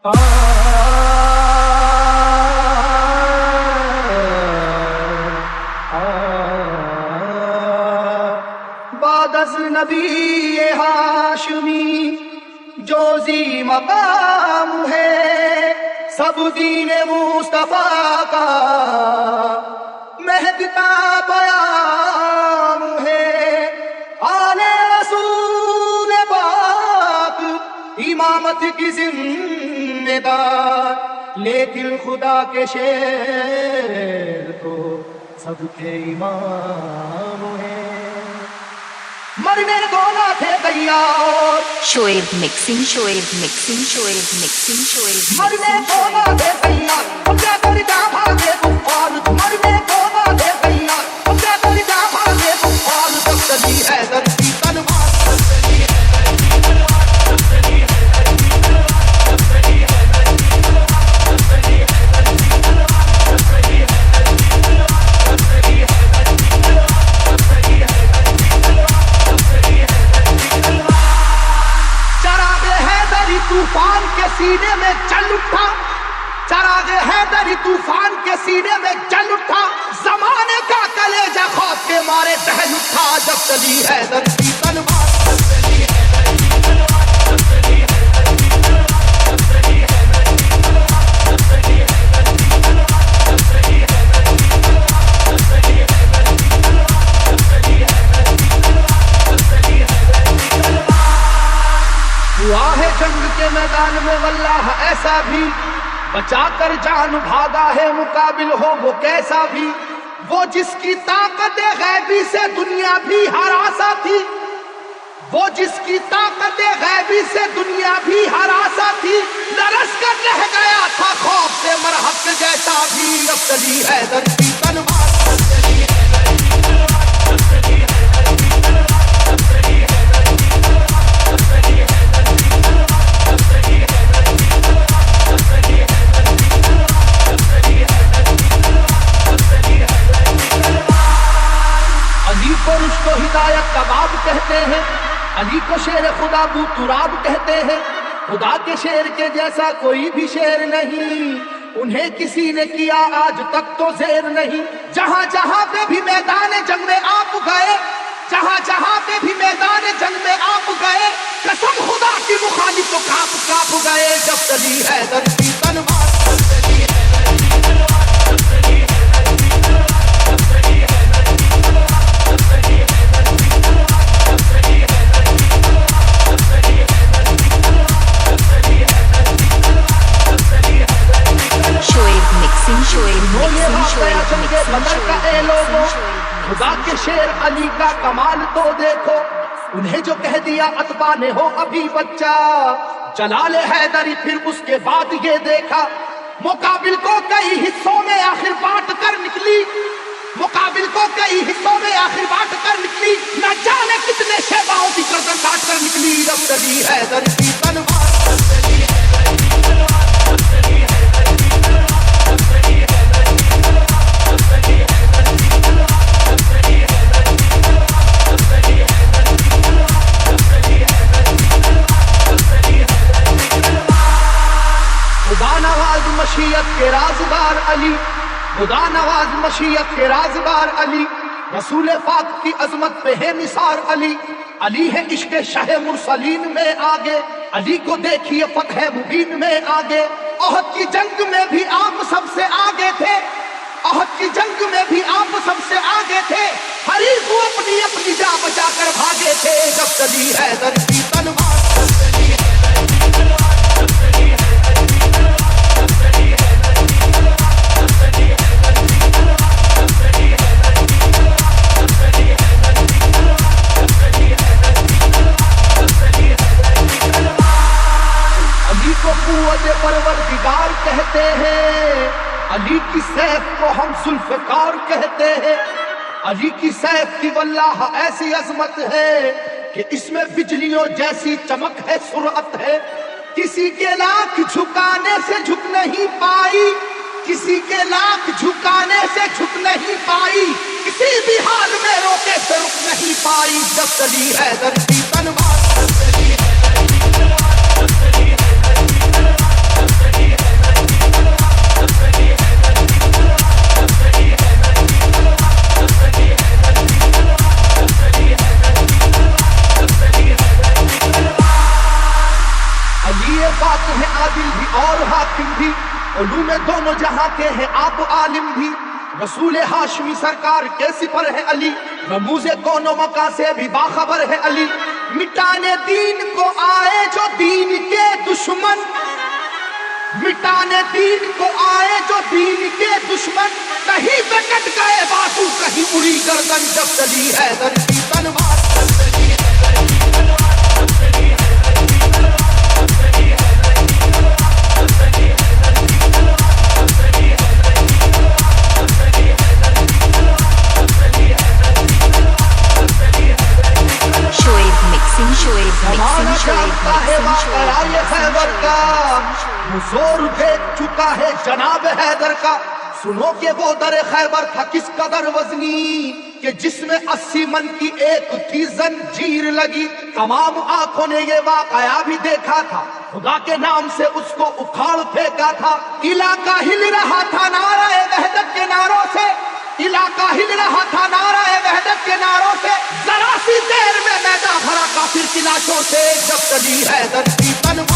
بعد از نبی ہاشمی جو ذی مقام ہے سب دین مصطفیٰ کا مہکتا پیام ہے آل رسول پاک امامت کی ذمہ دار لیکن خدا کے شیر تو سب کے امام ہے مرنے کو نہ تھے تیار شعیب مکسنگ مرنے کو نہ تھے تیار ہم کیا کر جا بھاگے کفار مرنے کو نہ تھے تیار ہم کیا کر جا بھاگے کفار جب چلی ہے درکی تلوار طوفان کے سینے میں چل اٹھا چراغ حیدری طوفان کے سینے میں چل اٹھا زمانے کا کلیجہ خوف کے مارے دہل اٹھا جب چلی حیدر کی تلوار ہوا ہے جنگ کے میدان میں واللہ ایسا بھی بچا کر جان بھاگا ہے مقابل ہو وہ کیسا بھی وہ جس کی طاقت غیبی سے دنیا بھی ہراسا تھی وہ جس کی طاقت غیبی سے دنیا بھی ہراسا تھی لرز کر رہ گیا تھا خوف سے مرحب جیسا بھی اب چلی حیدر کی تلوار اس کو ہدایت کا باب کہتے ہیں علی کو شیر خدا بو تراب کہتے ہیں خدا کے شیر کے جیسا کوئی بھی شیر نہیں انہیں کسی نے کیا آج تک تو زیر نہیں جہاں جہاں پہ بھی میدان جنگ میں آپ گئے جہاں جہاں پہ بھی میدان جنگ میں آپ گئے قسم خدا کی مخالف تو کاپ کاپ گئے جب چلی حیدر کی تلوار خدا کے شیر علی کا کمال تو دیکھو انہیں جو کہہ دیا اتباع نے ہو ابھی بچہ جلال حیدری پھر اس کے بعد یہ دیکھا مقابل کو کئی حصوں میں آخر بانٹ کر نکلی مقابل کو کئی حصوں میں آخر بانٹ کر نکلی نہ جانے کتنے شیباؤں کی گردن کاٹ کر نکلی رب چلی حیدر کی تلوار خدا نواز مشیت کے رازدار علی خدا نواز مشیت کے رازدار علی رسول پاک کی عظمت پہ ہے نثار علی علی ہے عشق شہ مرسلین میں آگے علی کو دیکھیے فتح مبین میں آگے احد کی جنگ میں بھی آپ سب سے آگے تھے احد کی جنگ میں بھی آپ سب سے آگے تھے حریف کو اپنی اپنی جان بچا کر بھاگے تھے جب چلی حیدر کی تلوار قوت پروردگار کہتے ہیں علی کی سیف کو ہم ذوالفقار کہتے ہیں علی کی سیف کی واللہ ایسی عظمت ہے کہ اس میں بجلیوں جیسی چمک ہے سرعت ہے کسی کے لاکھ جھکانے سے جھک نہیں پائی کسی کے لاکھ جھکانے سے جھک نہیں پائی کسی بھی حال میں روکے سے رک نہیں پائی جب چلی حیدر کی تلوار پاک ہیں عادل بھی اور حاکم بھی، علوم دونوں جہاں کے ہیں آپ عالم بھی، رسول ہاشمی سرکار کے سپر ہے علی، رموز کونوں مکان سے بھی باخبر ہے علی، مٹانے دین کو آئے جو دین کے دشمن، مٹانے دین کو آئے جو دین کے دشمن، کہیں پہ کٹ گئے بازو کہیں اڑی گردن، جب چلی حیدر کی تلوار، زمانہ جانتا ہے واقعہ یہ خیبر کا، حضور دیکھ چکا ہے جناب حیدر کا، سنو کہ وہ در خیبر تھا کس قدر وزنی، کہ جس میں 80 من کی ایک تھی زنجیر لگی، تمام آنکھوں نے یہ واقعہ بھی دیکھا تھا، خدا کے نام سے اس کو اکھاڑ پھینکا تھا، علاقہ ہل رہا تھا نعرہ وحدت کے نعروں سے، علاقہ ہل رہا تھا نعرہ وحدت کے نعروں سے، ذرا سی دیر میں میدان بھرا کافر کی لاشوں سے، جب چلی حیدر کی تلوار